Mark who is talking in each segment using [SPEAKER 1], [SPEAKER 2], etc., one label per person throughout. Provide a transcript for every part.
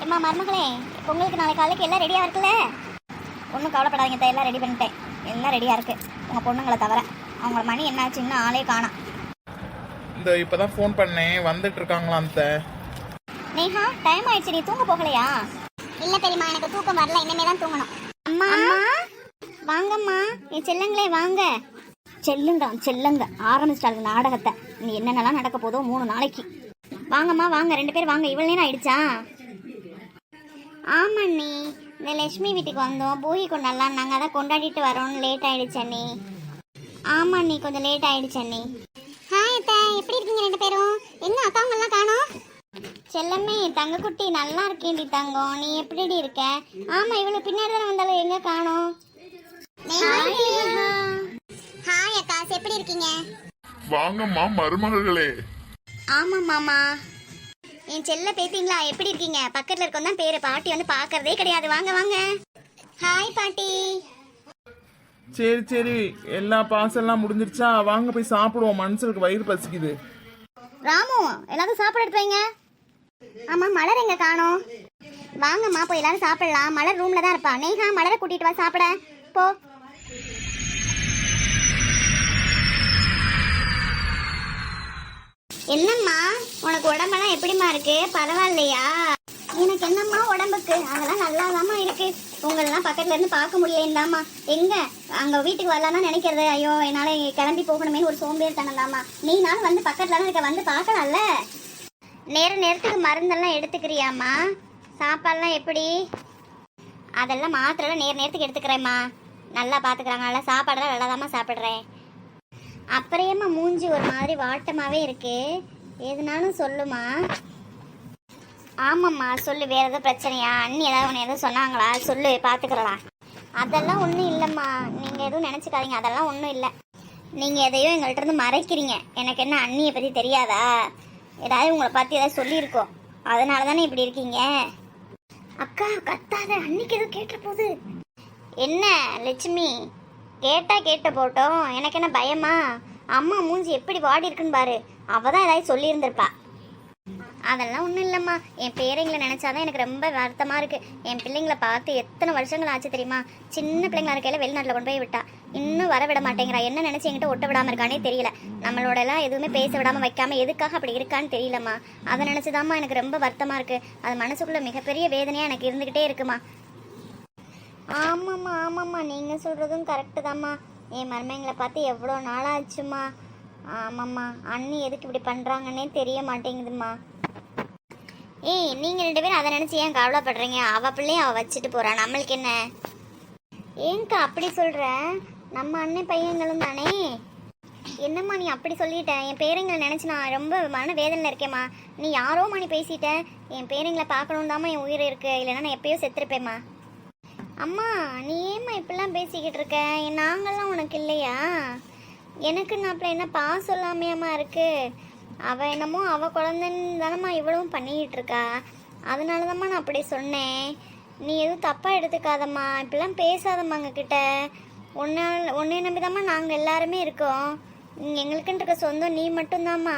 [SPEAKER 1] அம்மா மருமகளே, உங்களுக்கு நாளை காலைக்கு எல்லாம் ரெடியாக இருக்குல்ல? ஒன்றும் கவலைப்படாதீங்க, எல்லாம் ரெடி பண்ணிட்டேன். எல்லாம் ரெடியாக இருக்குது உங்கள் பொண்ணுங்களை தவிர. அவங்கள மணி என்னாச்சுன்னு ஆளே காணோம்.
[SPEAKER 2] இந்த இப்போதான் ஃபோன் பண்ணேன், வந்துட்டு இருக்காங்களா அந்த.
[SPEAKER 1] நேஹா, டைம் ஆயிடுச்சு, நீ தூங்க போகலையா? இல்லை பெரியம்மா, எனக்கு தூக்கம் வரல, இனிமே தான் தூங்கணும். அம்மா வாங்கம்மா, என் செல்லங்களே வாங்க. செல்லுங்க ஆரம்பிச்சிட்டாங்க நாடகத்தை. நீ என்னென்னலாம் நடக்க போதோ 3 நாளைக்கு. வாங்கம்மா வாங்க, 2 பேர் வாங்க. இவ்வளோ நேரம் ஆயிடுச்சா? ஆமா அண்ணி, இந்த லட்சுமி வீட்டுக்கு வந்தோம், போகி கொண்டாடலாம், நாங்கள் அதை கொண்டாடிட்டு வரோம்னு லேட் ஆயிடுச்சு அண்ணி. ஆமா அண்ணி, கொஞ்சம் லேட் ஆயிடுச்சு அண்ணி. ஹாய் அத்தை, எப்படி இருக்கீங்க 2 பேரும்? என்ன அக்காவங்கெல்லாம் காணோம்? செல்லம்மே, தங்கக்குட்டி நல்லா இருக்கேன்டி தங்கம், நீ எப்படி இருக்க? ஆமா, இவ்வளவு பின்னாடி தானே வந்தாலும் எங்க காணோம்? ஹாய் அக்கா, எப்படி இருக்கீங்க?
[SPEAKER 3] வாங்கம்மா மருமகளே.
[SPEAKER 1] ஆமா மாமா, என் செல்ல பேத்திங்களா, எப்படி இருக்கீங்க? பக்கத்துல இருக்கோம் தான் பேரு, பாட்டி வந்து பாக்குறதே கிடையாது. வாங்க வாங்க. ஹாய் பாட்டி.
[SPEAKER 2] சரி எல்லா பாசெல்லாம் முடிஞ்சிருச்சா? வாங்க போய் சாப்பிடுவோம், மனுஷனுக்கு வயிறு பசிக்குது.
[SPEAKER 1] ராமு, எல்லாரும் சாப்பிட எடுத்து வைங்க. ஆமா, மலர் எங்க காணோம்? வாங்கம்மா போய் எல்லாரும் சாப்பிடலாம். மலர் ரூம்ல தான் இருப்பா. நேஹா, மலரை கூட்டிட்டு வா சாப்பிட போ. என்னம்மா, உனக்கு உடம்பெல்லாம் எப்படிமா இருக்கு? பரவாயில்லையா? எனக்கு என்னம்மா உடம்புக்கு, அதெல்லாம் நல்லாதாம்மா இருக்கு. உங்களெல்லாம் பக்கத்துல இருந்து பார்க்க முடியலந்தாம்மா. எங்க அங்க வீட்டுக்கு வரலாம்னு நினைக்கிறது. ஐயோ, என்னால கிளம்பி போகணுமே ஒரு சோம்பேறித்தனம்தாம்மா. நீ நாள் வந்து பக்கத்துல இருக்க, வந்து பார்க்கலாம்ல. நேரத்துக்கு மருந்தெல்லாம் எடுத்துக்கிறியாம்மா? சாப்பாடுலாம் எப்படி? அதெல்லாம் மாத்திரெல்லாம் நேரத்துக்கு எடுத்துக்கிறேம்மா. நல்லா பார்த்துக்கிறாங்க, நல்லா சாப்பாடெல்லாம் நல்லாதாம்மா சாப்பிட்றேன். அப்புறமா மூஞ்சி ஒரு மாதிரி வாட்டமாகவே இருக்கு, எதுனாலும் சொல்லுமா. ஆமாம்மா சொல்லு, வேற ஏதோ பிரச்சனையா? அண்ணி ஏதாவது உன்னை எதுவும் சொன்னாங்களா? சொல்லு, பார்த்துக்கிறலாம். அதெல்லாம் ஒன்றும் இல்லைம்மா, நீங்கள் எதுவும் நினச்சிக்காதீங்க, அதெல்லாம் ஒன்றும் இல்லை. நீங்கள் எதையோ எங்கள்கிட்ட இருந்து மறைக்கிறீங்க. எனக்கு என்ன அண்ணியை பற்றி தெரியாதா? ஏதாவது உங்களை பார்த்து ஏதாவது சொல்லியிருக்கோம், அதனால தானே இப்படி இருக்கீங்க. அக்கா கத்தாத, அன்னைக்கு எதுவும் கேட்ட போது. என்ன லட்சுமி, கேட்டா கேட்ட போட்டோம், எனக்கு என்ன பயமா? அம்மா மூஞ்சி எப்படி வாடி இருக்குன்னு பாரு, அவ தான் ஏதாவது சொல்லியிருந்திருப்பா. அதெல்லாம் ஒன்றும் இல்லைம்மா, என் பேரைங்களை நினச்சாதான் எனக்கு ரொம்ப வருத்தமாக இருக்குது. என் பிள்ளைங்களை பார்த்து எத்தனை வருஷங்கள் ஆச்சு தெரியுமா? சின்ன பிள்ளைங்களா இருக்கையில வெளிநாட்டில் கொண்டு போய் விட்டா, இன்னும் வர விட மாட்டேங்கிறா. என்ன நினச்சி என்கிட்ட ஒட்ட விடாமல் இருக்கானே தெரியல. நம்மளோட எல்லாம் எதுவுமே பேச விடாமல் வைக்காமல் எதுக்காக அப்படி இருக்கான்னு தெரியலம்மா. அதை நினச்சிதாம்மா எனக்கு ரொம்ப வருத்தமாக இருக்குது. அது மனசுக்குள்ளே மிகப்பெரிய வேதனையாக எனக்கு இருந்துக்கிட்டே இருக்குமா. ஆமாம்மா நீங்கள் சொல்கிறதும் கரெக்டு தாம்மா. என் மருமகளை பார்த்து எவ்வளோ நாளாச்சுமா. ஆமாம்மா, அண்ணி எதுக்கு இப்படி பண்ணுறாங்கன்னே தெரிய மாட்டேங்குதுமா. ஏய், நீங்கள் 2 பேரும் அதை நினச்சி ஏன் கவலைப்படுறீங்க? அவள் பிள்ளையும் அவள் வச்சுட்டு போகிறா, நம்மளுக்கு என்ன? ஏங்கா அப்படி சொல்கிற? நம்ம அண்ணன் பையங்களும் தானே. என்னம்மா நீ அப்படி சொல்லிட்ட? என் பேரங்களை நினச்சி நான் ரொம்ப மன வேதனையில் இருக்கேம்மா. நீ யாரோம்மா நீ பேசிட்ட? என் பேரங்களை பார்க்கணும் தாம்மா என் உயிர் இருக்குது, இல்லைன்னா நான் எப்பயோ செத்துருப்பேம்மா. அம்மா நீ ஏம்மா இப்படிலாம் பேசிக்கிட்டு இருக்க? நாங்கள்லாம் உனக்கு இல்லையா? எனக்கு நாப்பில் என்ன பாசம் இல்லாமையாம்மா இருக்கு? அவள் என்னமோ அவள் குழந்தைன்னு தானம்மா இவ்வளவும் பண்ணிக்கிட்டு இருக்கா. அதனால தாம்மா நான் அப்படி சொன்னேன். நீ எதுவும் தப்பாக எடுத்துக்காதம்மா, இப்படிலாம் பேசாதம்மா எங்ககிட்ட. உன்னை நம்பி தாம்மா நாங்கள் எல்லாருமே இருக்கோம். எங்களுக்குன்னு இருக்க சொந்தம் நீ மட்டும்தாம்மா.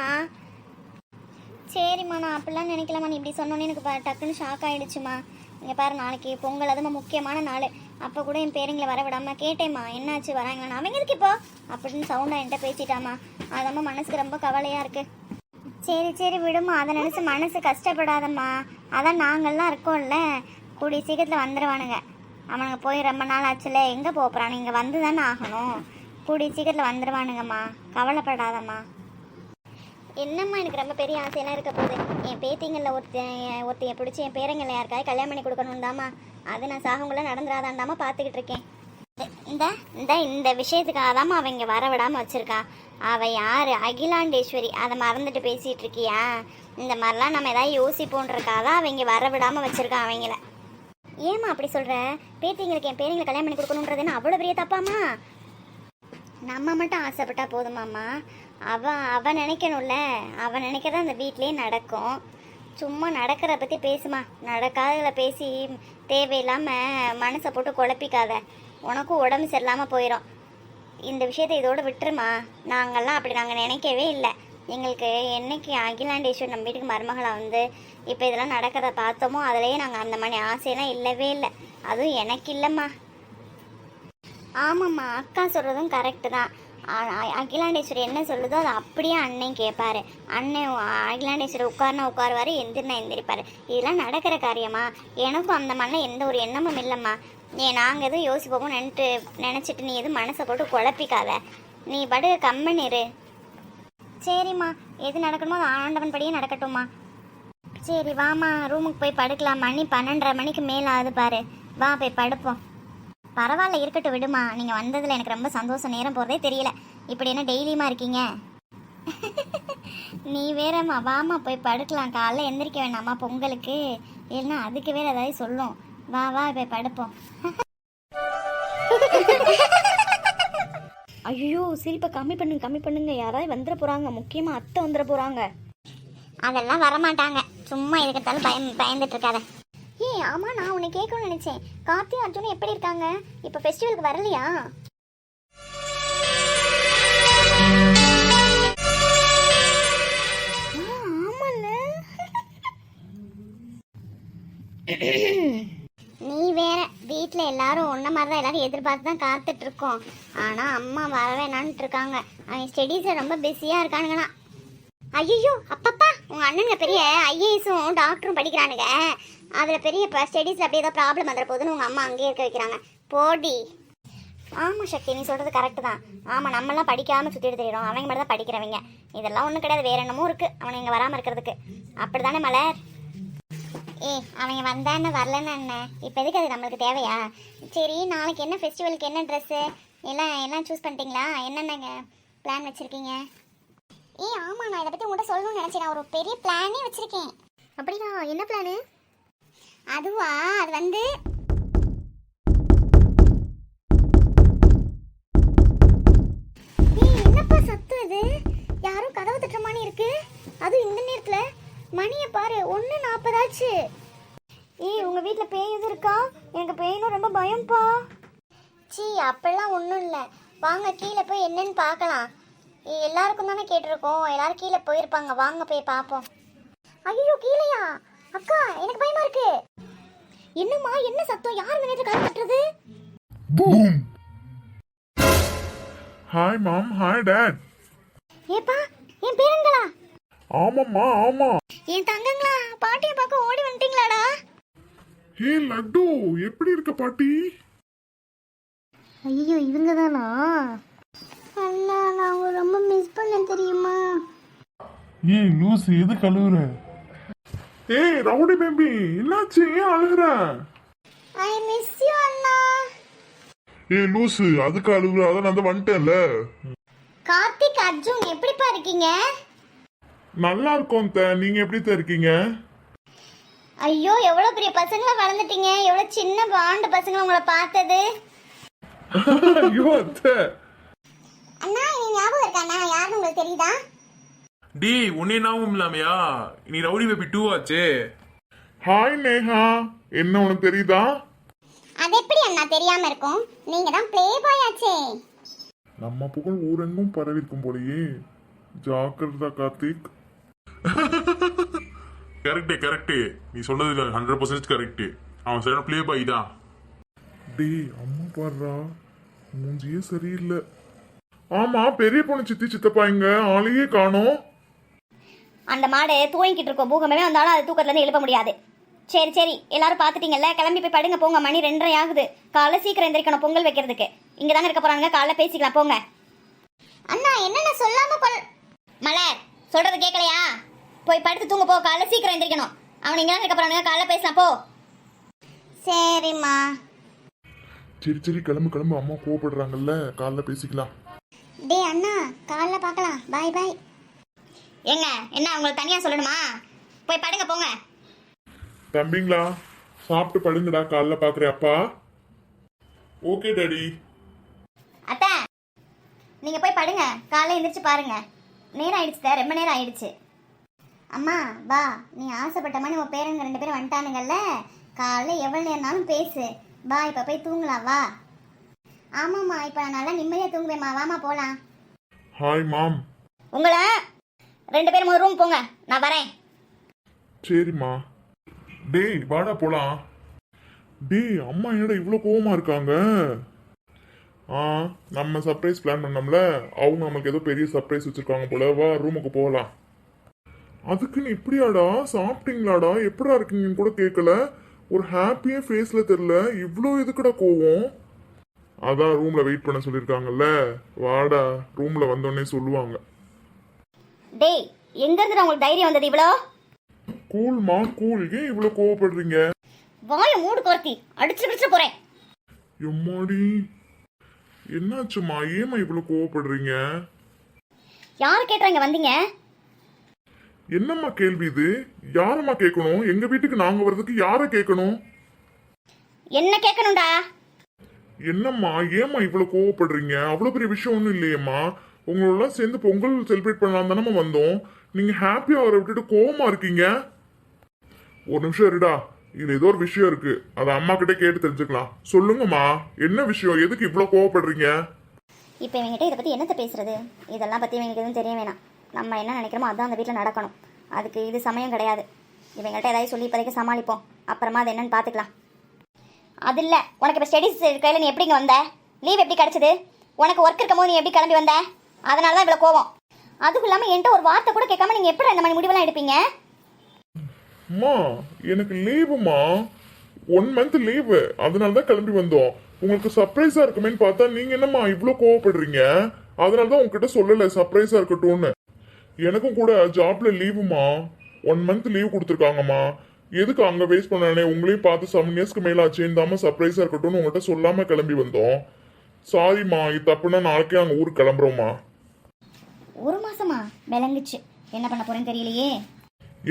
[SPEAKER 1] சரிம்மா, நான் அப்படிலாம் நினைக்கலாமா. நீ இப்படி சொன்னோன்னே எனக்கு டக்குன்னு ஷாக் ஆகிடுச்சுமா. இங்கே பாரு, நாளைக்கு பொங்கல், அதுமா முக்கியமான நாள். அப்போ கூட என் பேருங்களை வர விடாமல் கேட்டேம்மா, என்னாச்சு வராங்களா? அவங்க இருக்கு இப்போ அப்படின்னு சவுண்டாக என்கிட்ட பேசிட்டாம்மா. அதம்மா மனசுக்கு ரொம்ப கவலையாக இருக்குது. சரி விடுமா, அதை நினச்சி மனசு கஷ்டப்படாதம்மா. அதான் நாங்கள்லாம் இருக்கோம்ல, கூடிய சீக்கிரத்தில் வந்துடுவானுங்க. அவனுங்க போய் ரொம்ப நாள் ஆச்சுல, எங்கே போகிறான்? இங்கே வந்து தானே ஆகணும். கூடிய சீக்கிரத்தில் வந்துடுவானுங்கம்மா, கவலைப்படாதம்மா. என்னம்மா, எனக்கு ரொம்ப பெரிய ஆசையெல்லாம் இருக்க போகுது. என் பேத்திங்களில் ஒருத்தையை பிடிச்சி என் பேரங்களில் யாருக்காவது கல்யாணம் பண்ணி கொடுக்கணும் தாம்மா. அது நான் சாகங்குள்ளே நடந்துடாதாண்டாமா பார்த்துக்கிட்டு இருக்கேன். இந்த விஷயத்துக்காக தாம்மா அவன் இங்கே வர விடாமல் வச்சுருக்கா. அவள் யார்? அகிலாண்டேஸ்வரி. அதை மறந்துட்டு பேசிகிட்டு இருக்கியா? இந்த மாதிரிலாம் நம்ம எதாவது யோசிப்போன்றக்காக தான் அவங்க வர விடாமல் வச்சுருக்கான் அவங்கள. ஏம்மா அப்படி சொல்கிற? பேத்திங்களுக்கு என் பேரங்களை கல்யாணம் பண்ணி கொடுக்கணுன்றதுன்னு அவ்வளோ பெரிய தப்பாம்மா? நம்ம மட்டும் ஆசைப்பட்டா போதுமாம்மா. அவன் நினைக்கணும்ல, அவன் நினைக்கிறதா அந்த வீட்லேயே நடக்கும். சும்மா நடக்கிறத பற்றி பேசுமா, நடக்காதல பேசி தேவையில்லாமல் மனசை போட்டு குழப்பிக்காத. உனக்கும் உடம்பு சரியில்லாமல் போயிடும். இந்த விஷயத்தை இதோடு விட்டுருமா. நாங்கள்லாம் அப்படி நாங்கள் நினைக்கவே இல்லை. எங்களுக்கு என்னைக்கு அகிலாண்டேஸ்வரி நம்ம வீட்டுக்கு மருமகளாக வந்து இப்போ இதெல்லாம் நடக்கிறத பார்த்தோமோ அதுலேயே நாங்கள் அந்த மாதிரி ஆசையெல்லாம் இல்லவே இல்லை. அதுவும் எனக்கு இல்லைம்மா. ஆமாம்மா, அக்கா சொல்கிறதும் கரெக்டு தான். அகிலாண்டேஸ்வரி என்ன சொல்லுதோ அதை அப்படியே அண்ணன் கேட்பாரு. அண்ணன் அகிலாண்டேஸ்வரி உட்காருனா உட்காருவார், எந்திரினா எந்திரிப்பார். இதெல்லாம் நடக்கிற காரியமா? எனக்கும் அந்த மாதிரிலாம் எந்த ஒரு எண்ணமும் இல்லைம்மா. நாங்கள் எதுவும் யோசிப்போம் நினச்சிட்டு நீ எதுவும் மனசை போட்டு குழப்பிக்காத. நீ படு கம்மன் இரு. சரிம்மா, எது நடக்கணுமோ அது ஆண்டவன் படியே நடக்கட்டும்மா. சரி வாம்மா, ரூமுக்கு போய் படுக்கலாம். மணி 12:30 மணிக்கு மேலே ஆகுது பாரு. வா போய் படுப்போம். பரவாயில்ல, இருக்கட்டும் விடுமா. நீங்கள் வந்ததில் எனக்கு ரொம்ப சந்தோஷம். நேரம் போகிறதே தெரியல. இப்படி என்ன டெய்லியுமா இருக்கீங்க? நீ வேறம்மா, வாமா போய் படுக்கலாம். காலைல எந்திரிக்க வேணாமா பொங்கலுக்கு? இல்லைன்னா அதுக்கு வேற ஏதாவது சொல்லும். வா வா போய் படுப்போம். ஐயோ, சிரிப்பை கம்மி பண்ணுங்க. யாராவது வந்துட போகிறாங்க. முக்கியமாக அத்தை வந்துட போகிறாங்க. அதெல்லாம் வரமாட்டாங்க. சும்மா இதுக்கத்தாலும் பயந்துட்டு இருக்காத. ஆமாம், நான் உன்னை கேட்கணும்னு நினச்சேன். கார்த்தி அர்ஜுனும் எப்படி இருக்காங்க? இப்போ ஃபெஸ்டிவலுக்கு வரலையா? ஆமால்ல. நீ வேற, வீட்டில் எல்லாரும் ஒன்றை மாதிரி தான் எல்லாரும் எதிர்பார்த்து தான் காத்துட்டு இருக்கோம். ஆனால் அம்மா வரவேணான்ட்டு இருக்காங்க. அவன் ஸ்டடீஸில் ரொம்ப பிஸியாக இருக்கானுங்கண்ணா. ஐயோ அப்பப்பா, உங்கள் அண்ணனுங்க பெரிய ஐஏஎஸும் டாக்டரும் படிக்கிறானுங்க. அதில் பெரிய ஸ்டடீஸில் அப்படியே ஏதோ ப்ராப்ளம் வந்துட போகுதுன்னு உங்கள் அம்மா அங்கேயே இருக்க வைக்கிறாங்க. போடி. ஆமாம் சக்தி, நீ சொல்கிறது கரெக்டு தான். ஆமாம், நம்மளாம் படிக்காமல் சுற்றிட்டு தெரியும். அவங்க மட்டும் தான் படிக்கிறவங்க. இதெல்லாம் ஒன்றும் கிடையாது, வேறு என்னமோ இருக்குது அவனை இங்கே வராமல் இருக்கிறதுக்கு. அப்படி தானே மலர்? அவங்க வந்தான்னு வரலன்னு என்ன? இப்போ எதுக்கு அது நம்மளுக்கு தேவையா? சரி, நாளைக்கு என்ன ஃபெஸ்டிவலுக்கு என்ன ட்ரெஸ்ஸு எல்லாம் சூஸ் பண்ணிட்டீங்களா? என்னென்னங்க பிளான் வச்சுருக்கீங்க? ஆமாம், நான் இதை பற்றி உங்கள்கிட்ட சொல்லணும்னு நினச்சேன். நான் ஒரு பெரிய பிளானே வச்சுருக்கேன். அப்படின்னா என்ன பிளானு? அதுவா, அது வந்து என்னப்பா சத்தம் இது? யாரும் கதவு தட்டுற மாதிரி இருக்கு. அதுவும் இந்த நேரத்தில். மணியை பாரு, 1:40 ஆச்சு. உங்கள் வீட்டில் பேய் எது இருக்கா? எனக்கு பேயினும் ரொம்ப பயம்ப்பா. சீ, அப்படிலாம் ஒன்றும் இல்லை. வாங்க கீழே போய் என்னன்னு பார்க்கலாம். எல்லாருக்கும் தானே கேட்டிருக்கோம். எல்லாரும் கீழே போயிருப்பாங்க. வாங்க போய் பார்ப்போம். ஐயோ, கீழையா? அக்கா, எனக்கு பயமா இருக்கு. என்னம்மா, என்ன சத்தம்? யார் இந்த நேரத்தில் கதவு தட்டுறது?
[SPEAKER 3] பூம். Hi mom, hi dad.
[SPEAKER 1] ஏப்பா, என் பேருங்களா?
[SPEAKER 3] ஆமாம்மா, ஆமா.
[SPEAKER 1] என் தங்கங்களா, பாட்டியை பார்க்க ஓடி வந்துட்டீங்களாடா?
[SPEAKER 3] ஹே லட்டு, எப்படி இருக்க பாட்டி?
[SPEAKER 1] ஐயோ, இவங்க தானா? அண்ணா, நான் உங்களை ரொம்ப மிஸ் பண்ண தெரியுமா?
[SPEAKER 3] ஏய் லூஸ், எது கழுவுற? ஏய் ரவுடி பேபி, என்னாச்சு? ஏன் அழுகுற?
[SPEAKER 1] ஐ மிஸ் யூ அண்ணா.
[SPEAKER 3] ஏய் லூஸ், அதுக்கு அழுகுற? அதான் நான் வந்துட்டேன்ல.
[SPEAKER 1] கார்த்திக், அர்ஜுன், எப்படிப்பா இருக்கீங்க?
[SPEAKER 3] நல்லா இருக்கோம். நீங்க எப்படி இருக்கீங்க?
[SPEAKER 1] ஐயோ, எவ்வளவு பெரிய பசங்களா வளர்ந்துட்டீங்க. எவ்வளவு சின்ன பாண்டு பசங்க உங்களை பார்த்தது.
[SPEAKER 3] ஐயோ அத்தை.
[SPEAKER 1] அண்ணா, நீ ஞாபகம் இருக்காண்ணா? யாருன்னு உங்களுக்கு தெரியுதா?
[SPEAKER 4] டி உன்னே ஞாபகம் இல்லாமையா? நீ ரவுடி பேபி 2 ஆச்சே.
[SPEAKER 3] ஹாய் நேஹா, என்ன உனக்கு தெரியுதா?
[SPEAKER 1] அது எப்படி அண்ணா தெரியாம இருக்கும்? நீங்க தான் ப்ளே பாய் ஆச்சே.
[SPEAKER 3] நம்ம புகழ் ஊரெங்கும் பரவி இருக்கும் போலயே. ஜாக்கிரதா கார்த்திக்.
[SPEAKER 4] கரெக்ட். நீ சொன்னது 100% கரெக்ட். அவன் சரியான ப்ளே பாய் தான்.
[SPEAKER 3] டேய் அம்மா பாடுறா, மூஞ்சியே சரியில்லை. ஆமா, பெரிய பொண்ணு சித்தி சித்தப்பா இங்க ஆளையே காணோம்.
[SPEAKER 1] அந்த மாடு தூங்கிக்கிட்டு இருக்கோம். பூகமே வந்தாலும் அது தூக்கத்துல இருந்து எழுப்ப முடியாது. சரி, எல்லாரும் பாத்துட்டீங்கல்ல, கிளம்பி போய் படுங்க போங்க. மணி 2:30 ஆகுது. காலைல சீக்கிரம் எந்திரிக்கணும் பொங்கல் வைக்கிறதுக்கு. இங்க தாங்க இருக்க போறாங்க. காலைல பேசிக்கலாம் போங்க. அண்ணா, என்னென்ன சொல்லாம மலர், சொல்றது கேட்கலையா? போய் படுத்து தூங்க போ. காலைல சீக்கிரம் எந்திரிக்கணும். அவன் இங்க தான் இருக்க போறாங்க. காலைல பேசலாம் போ. சரிம்மா.
[SPEAKER 3] சரி கிளம்பு, அம்மா கோவப்படுறாங்கல்ல. காலைல பேசிக்கலாம்.
[SPEAKER 1] டே அண்ணா, காலைல பார்க்கலாம். பாய். ஏங்க, என்ன உங்களுக்கு தனியா சொல்லணுமா? போய் படுங்க போங்க.
[SPEAKER 3] தம்பிங்களா, சாப்பிட்டு படுங்கடா. காலைல பாக்குறேன் அப்பா. Okay daddy.
[SPEAKER 1] அத்தை, நீங்க போய் படுங்க. காலைல எந்திரிச்சு பாருங்க. நேரம் ஆயிடுச்சு, ரொம்ப நேரம் ஆயிடுச்சு. அம்மா வா, நீ ஆசைப்பட்ட மாதிரி உன் பேரங்க 2 பேரும் வந்துட்டானுங்கல்ல. காலைல எவ்வளவு நேரம்னாலும் பேசு. வா, இப்ப போய் தூங்கலாம் வா. ஆமாம்மா, இப்ப நான் நல்லா நிம்மதியா தூங்குவேம்மா. வாமா போலாம்.
[SPEAKER 3] Hi mom.
[SPEAKER 1] உங்களை 2 பேரும் ஒரு ரூம் போங்க, நான் வரேன்.
[SPEAKER 3] சரிம்மா. டேய் வாடா போலாம். டேய் அம்மா என்னடா இவ்வளோ கோவமா இருக்காங்க? நம்ம சர்ப்ரைஸ் பிளான் பண்ணோம்ல, அவங்க நமக்கு ஏதோ பெரிய சர்ப்ரைஸ் வச்சிருக்காங்க போல. வா ரூமுக்கு போகலாம். அதுக்குன்னு இப்படியாடா? சாப்பிட்டீங்களாடா? எப்படா இருக்கீங்கன்னு கூட கேட்கல. ஒரு ஹாப்பியே ஃபேஸ்ல தெரியல. இவ்வளோ எதுக்குடா கோவம்? அதான் ரூம்ல வெயிட் பண்ண சொல்லியிருக்காங்கல்ல. வாடா, ரூம்ல வந்தோடனே சொல்லுவாங்க.
[SPEAKER 1] டேய் எங்க இருந்து உங்களுக்கு தைரியம் வந்தது இவ்வளோ?
[SPEAKER 3] கூல்மா கூல். ஏன் இவ்வளோ கோவப்படுறீங்க?
[SPEAKER 1] வாய மூடு கோர்த்தி, அடிச்சு போறேன்.
[SPEAKER 3] எம்மாடி என்னாச்சுமா? ஏமா இவ்வளோ கோவப்படுறீங்க?
[SPEAKER 1] யாரு கேட்டுறாங்க வந்தீங்க?
[SPEAKER 3] என்னம்மா கேள்வி இது? யாரம்மா கேட்கணும்? எங்க வீட்டுக்கு நாங்க வர்றதுக்கு யாரை கேட்கணும்?
[SPEAKER 1] என்ன கேட்கணும்டா?
[SPEAKER 3] என்னம்மா ஏம்மா இவ்வளோ கோவப்படுறீங்க? அவ்வளோ பெரிய விஷயம் ஒன்றும் இல்லையேம்மா. உங்களோட சேர்ந்து பொங்கல் செலிப்ரேட் பண்ணலாம் தானே வந்தோம். நீங்க ஹாப்பியா அவரை விட்டுட்டு கோவமா இருக்கீங்க. ஒரு நிமிஷம் இருடா, இதுல ஏதோ ஒரு விஷயம் இருக்கு. அதை அம்மா கிட்ட கேட்டு தெரிஞ்சுக்கலாம். சொல்லுங்கம்மா, என்ன விஷயம்? எதுக்கு இவ்வளோ கோவப்படுறீங்க?
[SPEAKER 1] இப்போ இவங்ககிட்ட இதை பற்றி என்னத்தை பேசுறது? இதெல்லாம் பற்றி இவங்களுக்கு எதுவும் தெரிய வேணாம். நம்ம என்ன நினைக்கிறோமோ அதான் அந்த வீட்டில் நடக்கணும். அதுக்கு இது சமயம் கிடையாது. இவங்கள்ட்ட ஏதாவது சொல்லி இப்போதைக்கு சமாளிப்போம். அப்புறமா அது என்னன்னு பார்த்துக்கலாம். அது இல்லை, உனக்கு இப்போ ஸ்டடீஸ் இருக்கையில் நீ எப்படிங்க வந்த? லீவ் எப்படி கிடச்சிது? உனக்கு ஒர்க் இருக்கும் போது நீ எப்படி கிளம்பி வந்த? அதனால தான் இவ்வளோ கோவம். அதுவும் இல்லாமல் என்கிட்ட ஒரு வார்த்தை கூட கேட்காம நீங்கள் எப்படி இந்த மாதிரி முடிவெல்லாம் எடுப்பீங்க?
[SPEAKER 3] அம்மா எனக்கு லீவுமா, 1 month லீவு. அதனால தான் கிளம்பி வந்தோம். உங்களுக்கு சர்ப்ரைஸா இருக்குமேன்னு பார்த்தா நீங்க என்னம்மா இவ்வளோ கோவப்படுறீங்க? அதனால தான் உங்ககிட்ட சொல்லலை சர்ப்ரைஸா இருக்கட்டும்னு. எனக்கும் கூட ஜாப்ல லீவுமா, 1 month லீவ் கொடுத்துருக்காங்கம்மா. எதுக்கு அங்கே வேஸ்ட் பண்ணானே? உங்களையும் பார்த்து 7 yearsக்கு மேலே ஆச்சு. இந்தாம சர்ப்ரைஸா இருக்கட்டும்னு உங்கள்கிட்ட சொல்லாம கிளம்பி வந்தோம். சாரிம்மா, இது தப்புன்னா நாளைக்கே அங்கே ஊருக்கு கிளம்புறோம்மா.
[SPEAKER 1] 1 மாசமா விளங்குச்சு. என்ன பண்ண போறேன்னு தெரியலையே.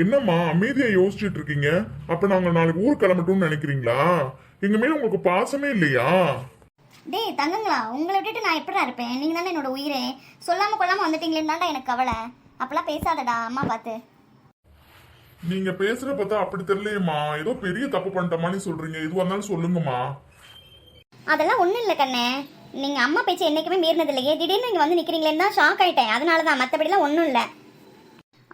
[SPEAKER 3] என்னம்மா அமைதியா யோசிச்சுட்டு இருக்கீங்க? அப்ப நாங்க நாளைக்கு ஊருக்கு கிளம்பட்டோம்னு நினைக்கிறீங்களா? எங்க மேல உங்களுக்கு பாசமே இல்லையா?
[SPEAKER 1] டேய் தங்கங்களா, உங்களை விட்டுட்டு நான் எப்படா இருப்பேன்? நீங்க தானே என்னோட உயிரே. சொல்லாம கொள்ளாம வந்துட்டீங்களேன்னு தான்டா எனக்கு கவலை. அப்பெல்லாம் பேசாதடா அம்மா பார்த்து.
[SPEAKER 3] நீங்க பேசுற பார்த்தா அப்படி தெரியலையேம்மா. ஏதோ பெரிய தப்பு பண்ணிட்டோமான்னு சொல்றீங்க. எதுவாக இருந்தாலும் சொல்லுங்கம்மா.
[SPEAKER 1] அதெல்லாம் ஒன்றும் இல்லை கண்ணே. நீங்கள் அம்மா பேச்சு என்றைக்குமே மீறினது இல்லையே. திடீர்னு இங்கே வந்து நிற்கிறீங்களேன்னு தான் ஷாக் ஆகிட்டேன். அதனால தான், மற்றபடிலாம் ஒன்றும் இல்லை.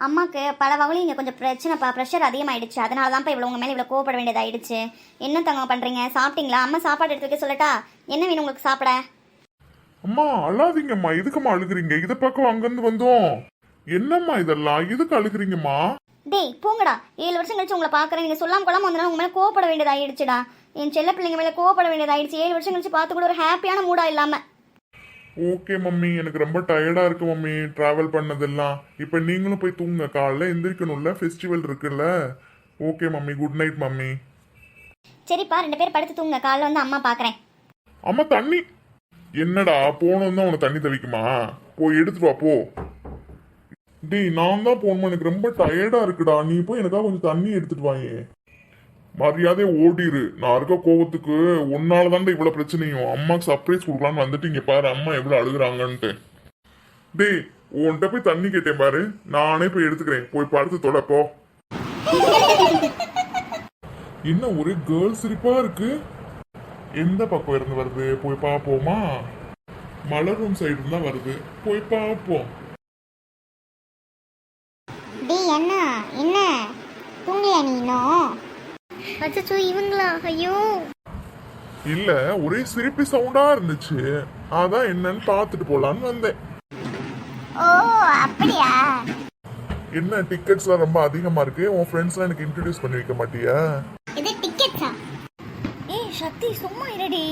[SPEAKER 1] அம்மாவுக்கு பல வகையிலும் இங்கே கொஞ்சம் பிரச்சனைப்பா, ப்ரெஷர் அதிகமாகிடுச்சு. அதனால தான்ப்பா இவ்வளோ உங்கள் மேலே இவ்வளோ கோவப்பட வேண்டியதாகிடுச்சு. என்ன தங்க பண்ணுறீங்க? சாப்பிட்டீங்களா? அம்மா சாப்பாடு எடுத்து வைக்க சொல்லட்டா? என்ன வேணும் உங்களுக்கு சாப்பிட?
[SPEAKER 3] அம்மா அழாதீங்கம்மா. எதுக்கும்மா அழுகுறீங்க? இதை பக்கம் அங்கேருந்து வந்தோம். என்னம்மா இதெல்லாம்? எதுக்கு அழுகுறீங்கம்மா?
[SPEAKER 1] டேய் போங்கடா. 7 வருஷம் கழிச்சு உங்களை பார்க்குறேன். நீங்கள் சொல்லாமல் கொள்ளாமல் வந்தனால உங்கள் மேலே கோவப்பட வேண்டியதாகிடுச்சுடா. என் செல்ல பிள்ளைங்க மேலே கோவப்பட வேண்டியதாகிடுச்சு. 7 வருஷம் கழிச்சு பார்த்து கூட ஒரு ஹாப்பியான மூடா இல்லாமல்.
[SPEAKER 3] ஓகே மம்மி, எனக்கு ரொம்ப டயர்டா இருக்கு மம்மி டிராவல் பண்ணதெல்லாம். இப்போ நீங்களும் போய் தூங்க. காலைல எந்திரிக்கணும்ல, ஃபெஸ்டிவல் இருக்குல்ல. Okay mummy, good night mummy.
[SPEAKER 1] சரிப்பா, 2 பேர் படுத்து தூங்க. காலைல வந்து அம்மா பார்க்குறேன்.
[SPEAKER 3] அம்மா தண்ணி. என்னடா போனோம் தான் உனக்கு தண்ணி தவிக்குமா? போய் எடுத்துட்டு வா போ. டேய் நான் தான் போகணுமா? எனக்கு ரொம்ப டயர்டா இருக்குடா. நீ போய் எனக்காக கொஞ்சம் தண்ணி எடுத்துட்டு வாயே. மரியாதையை ஓடிரு. நான் இருக்க கோவத்துக்கு உன்னால தான்டா இவ்வளவு பிரச்சனையும். அம்மாக்கு சர்ப்ரைஸ் கொடுக்கலான்னு வந்துட்டு இங்க பாரு அம்மா எவ்வளவு அழுகுறாங்கன்ட்டு. டேய் உன்கிட்ட போய் தண்ணி கேட்டேன் பாரு, நானே போய் எடுத்துக்கிறேன். போய் படுத்து தொடப்போ. என்ன ஒரே கேர்ள் சிரிப்பா இருக்கு? எந்த பக்கம் இருந்து வருது? போய் பாப்போமா? மலர் ரூம் சைடு இருந்தா வருது. போய் பாப்போம்.
[SPEAKER 1] டேய் அண்ணா, என்ன தூங்கலையா நீ இன்னும்? அச்சோ இவங்களா? ஐயோ
[SPEAKER 3] இல்ல ஒரே சிரிப்பு சவுண்டா இருந்துச்சு. அதான் என்னன்னு பார்த்துட்டு போலான்னு வந்தேன்.
[SPEAKER 1] ஓ அப்படியா?
[SPEAKER 3] என்ன டிக்கெட்ஸ்லாம் ரொம்ப அதிகமா இருக்கு. உன் ஃப்ரெண்ட்ஸ்லாம் எனக்கு இன்ட்ரடியூஸ் பண்ணி வைக்க மாட்டியா?
[SPEAKER 1] இது டிக்கெட்ஸா? ஏய் சக்தி சும்மா இருடி.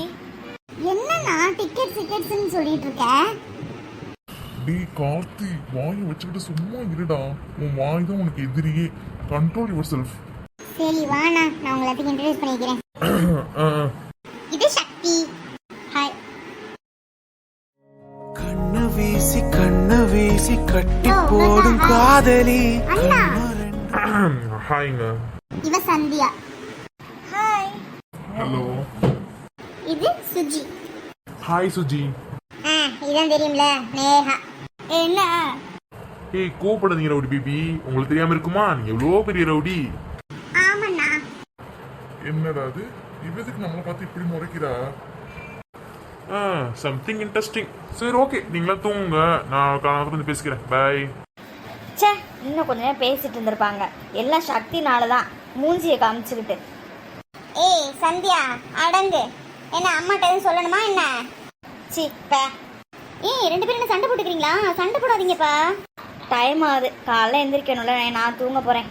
[SPEAKER 1] என்னன்னா டிக்கெட்ஸ்னு சொல்லிட்டு இருக்க?
[SPEAKER 3] டி கார்த்தி, வாயை வச்சுக்கிட்டு சும்மா இருடா. உன் வாய் தான் உனக்கு எதிரியே. Control your self.
[SPEAKER 1] சரி வாண்ணா, நான் உங்களை எல்லாத்துக்கும் இன்ட்ரடியூஸ் பண்ணிக்கிறேன். இது சக்தி. ஹாய்.
[SPEAKER 5] கண்ண வீசி கட்டி போடும் காதலி.
[SPEAKER 3] ஹாய்ங்க.
[SPEAKER 1] இவ சந்தியா. ஹாய்.
[SPEAKER 3] ஹலோ.
[SPEAKER 1] இது சுஜி.
[SPEAKER 3] ஹாய் சுஜி.
[SPEAKER 1] இதான் தெரியும்ல, நேஹா. என்ன?
[SPEAKER 3] ஏய் கோபப்படாதீங்க ரவுடி பேபி. உங்களுக்கு தெரியாம இருக்குமா? நீங்க எவ்வளோ பெரிய ரவுடி.
[SPEAKER 1] ஆமாண்ணா.
[SPEAKER 3] என்னடா அது? இவதுக்கு நம்மளை பார்த்து இப்படி முறைக்கிறா? Something interesting. சரி ஓகே, நீங்களா தூங்குங்க. நான் கொஞ்சம் பேசிக்கிறேன். பாய்.
[SPEAKER 6] ச்சே, இன்னும் கொஞ்ச நேரம் பேசிட்டு இருந்திருப்பாங்க. எல்லாம் சக்தினால தான். மூஞ்சியை காமிச்சுக்கிட்டு.
[SPEAKER 1] ஏய் சந்தியா அடங்கு. என்ன அம்மாட்ட எதுவும் சொல்லணுமா என்ன?
[SPEAKER 6] சிப்ப
[SPEAKER 1] ஏய் 2 பேரும் என்ன சண்டை போட்டுக்கிறீங்களா? சண்டை போடாதீங்கப்பா.
[SPEAKER 6] டைம் ஆகுது. காலைல எந்திரிக்கணும்ல, நான் தூங்க போறேன்.